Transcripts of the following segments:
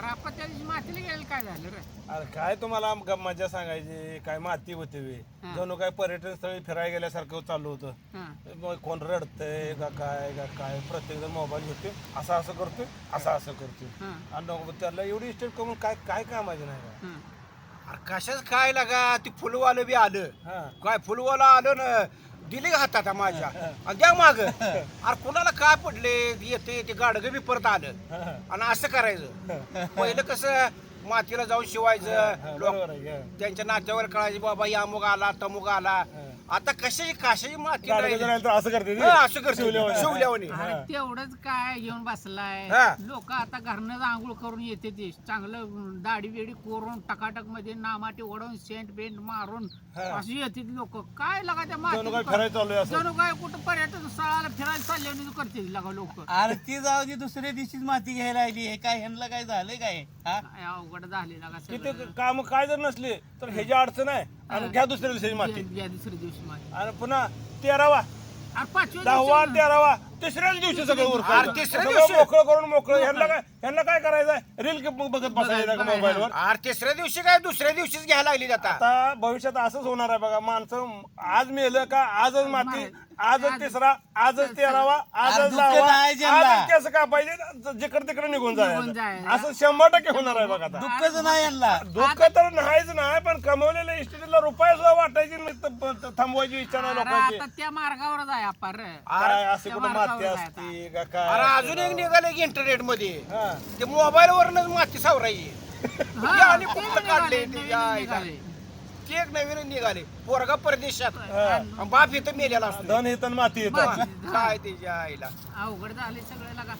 आपण त्या दिवशी मातीला गेलं काय झालं रे? अरे काय तुम्हाला मजा सांगायची, काय माती होती वे जणू काय पर्यटन स्थळी फिरायला गेल्यासारखं चालू होतं. मग कोण रडतंय का काय प्रत्येक जण मोबाईल घेतोय, असं असं करतोय, असं करतोय. आणि त्याला एवढी स्टेट करून काय काय कामाची नाही का? अरे कशाच काय लागा ती फुलवालं बी आलं काय फुलवाला आलं ना दिली हातात माझ्या आणि द्या माग अरे कुणाला काय पडले येते ते गाडगं बी परत आलं आणि असं करायचं. पहिलं कसं मातीला जाऊन शिवायचं बरोबर आहे. त्यांच्या नात्यावर कळायचे बाबा या अमुक आला तमुक आला. आता कशाची माती गाडगं राहिली? जर आलं तर असं करते ते. असं करते शिवल्यावानी. अरे तेवढंच काय घेऊन बसलाय लोक आता घरनं आंघोळ करून येते ते चांगलं दाढी बिडी करून टकाटक मध्ये नामाटी ओढून सेंट बेंट मारून अशी येते लोक. काय लागा त्या जणू काय माती फिरायला चालू आहे असं. जणू काय कुठं पर्यटन स्थळाला फिरायला चालले करते लागा लोक. अरे ती जाऊ दे दुसऱ्या दिवशीच माती घ्यायला आली आहे काय ह्यांना काय झालंय काय हा? काय अवघड झाले लागा किती सगळं. काम काय जर नसले तर ह्याची अडचण आहे. आणि घ्या दुसऱ्या दिवशी माती या दुसऱ्या दिवशी माती आणि पुन्हा 13वा अरे 5व्या 10वा दिवशी 13वा तिसऱ्याच दिवशी सगळं अरे उरकायचं. तिसऱ्या सगळं दिवशी? मोकळं करून मोकळं. ह्यांना काय करायचंय, रील बघत बसायचं का मोबाईलवर. अरे तिसऱ्या दिवशी काय दुसऱ्या दिवशीच घ्यायला लागली आता. आता भविष्यात असंच होणार आहे बघा. माणसं आज मेलं का आजच माती, आजच तिसरा, आजच 13वा, अरे आजच दुःख 10वा, नाही ज्यांना. आजच केस कापायचे, जिकडे तिकडे निघून जायचं. जायचं. असं 100% होणार आहे बघा आता. दुःखच नाही यांना. दुःख तर नाहीच नाही, पण कमवलेल्या इस्टेटीला रुपये सुद्धा वाटायची नाही, तर थांबवायची इच्छा नाही अरे लोकांची. आता त्या मार्गावरच आहे आपण रे. काय असे त्या कुठं मार्गावर माती आहे असते का अरे काय? अजून एक निघाले की इंटरनेट मध्ये हा. ते मोबाईल वरनच माती सावरायची. हा, ते आणि ते कुठलं निघाले, काढले नवीन ते आईला. निघाले. ते एक नवीन निघाले पोरगा परदेशात आणि बाप इथं मेलेला असतो. धन येतं माती येतं. माती. काय त्याच्या आईला अवघड झाले सगळं लागा.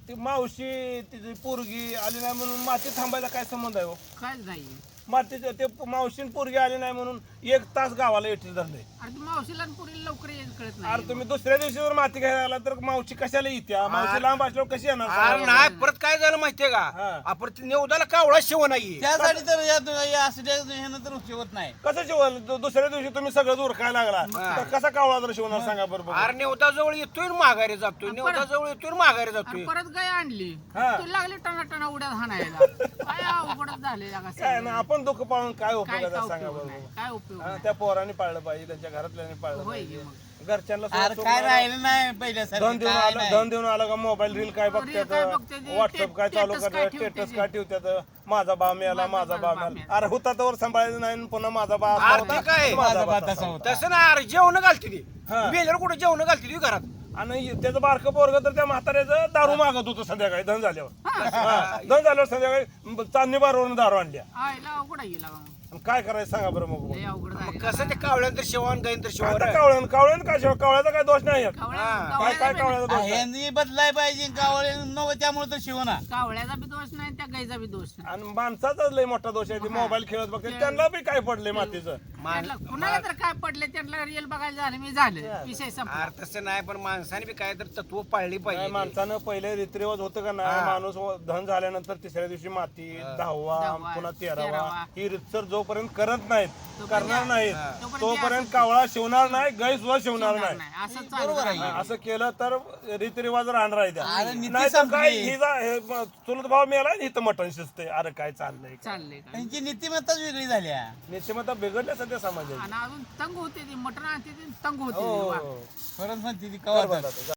ती मावशी तिची पोरगी आली नाही म्हणून माती थांबायला काय संबंध आहे हो? कायच नाही. मातीचं ते मावशीन पोरगी आली नाही म्हणून 1 तास गावाला येतील धरले. अरे तू मावशीला आणि पुरीला लवकर येत कळत अरे नाही. तुम्ही दुसऱ्या दिवशी जर माती घ्यायला आला तर मावशी कशाला येत्या? मावशी लांब असल्यावर कशी येणार? अरे नाही परत काय झालं माहितीये हा. का आपण ते नेवदाला कावळा शिव नाही त्यासाठी तर या असं ह्यानं तर शिवत नाही. कसं शिवाल? दुसऱ्या दिवशी तुम्ही सगळं उरकायला लागला तर कसा कावळा तर शिवणार सांगा बरोबर. अरे नेवदा जवळ येतोय आणि माघारी जातोय नेवदा जवळ येतोय आणि माघारी आणि जातोय. परत गाय आणली हा. तू लागली टना उड्यात हाणायला. काय अवघडच झाले लागा काय सगळं. ना आपण दुःख पाळून काय काय उपयोगाचं सांगा उपयोग नाही. बरोबर. काय उपयोग हा, नाही. त्या पोरांनी पाळलं पाहिजे, त्यांच्या घरातल्यानी पाळलं होय पाहिजे. मग. घरच्यांना अरे सुद्धा काय सुख राहिलं नाही धन पहिल्यासारखं देऊन काय आलं, नाही. धन देऊन आलं का मोबाईल रील काय रील काय बघतात, बघतात, व्हॉट्सअप काय चालू स्टेटस काय करतात, स्टेटस ठेवतात. काय ठेवतात, माझा बा मिळाला, माझा बा मिळाला. अरे होता तर सांभाळायचं नाही आणि पुन्हा माझा बा असा आरती होता, काय? माझा बा तसा तसा होता. तसं ना अरे जेवण घालते ती हा. मेल्यावर कुठे जेवण घालते ती घरात. आणि त्याचं बारकं पोरग तर त्या म्हाताऱ्याचं दारू मागत होतं संध्याकाळी धन झाल्यावर. हा, धन झाल्यावर संध्याकाळी चांदणी बारवरून दारू आणल्या. आयला अवघड आहे लागा मग. आणि काय करायचं सांगा बरं मग. लय अवघड मग झाले. कसं ते कावळ्यानंतर शिवान गाईनंतर शिवान आता कावळ्यानं काय शिवाय कावळ्याचा काय दोष नाही यात. काय काय कावळ्याचा दोष नाही. ह्यांनी बदलाय पाहिजे कावळे नको त्यामुळे तर शिवना. कावळ्याचा बी दोष नाही त्या गाईचा बी दोष नाही. आणि माणसाचाच लय मोठा दोष आहे. मोबाईल खेळत बघते त्यांना बी काय पडले मातीचं. त्यांना कुणाला तर काय पडले त्यांना रिअल बघायला झालं मी झालं विषय संपला. अरे तसं नाही पण माणसाने बी काय तर तत्व पाळली नाही, पाहिजे. माणसानं पहिले रीतिरिवाज होतं का नाही. माणूस धन झाल्यानंतर तिसऱ्या दिवशी माती, 10वा, 10वा, पुन्हा 13वा 13वा. ही रितसर जोपर्यंत करत नाहीत, करणार नाहीत, तोपर्यंत तोपर्यंत कावळा शिवणार नाही, गाय सुद्धा शिवणार नाही. नाही असं चालू हा, असं केलं तर रीतिरिवाज राहणार आहे अरे त्या. नीती नाही तर संपली. काय चुलत भाव मिळाला इथं मटण शिजते. अरे काय चाललंय? चाललंय काय. त्यांची नीतिमत्ताच वेगळी झाल्या. निश्चिमता बिघडल्या सध्या समाजाची. आणि अजून तंग होते ती मटण आणते ती तंग होते हो, वा. हो. परत म्हणते ती कर कवा बरं आता.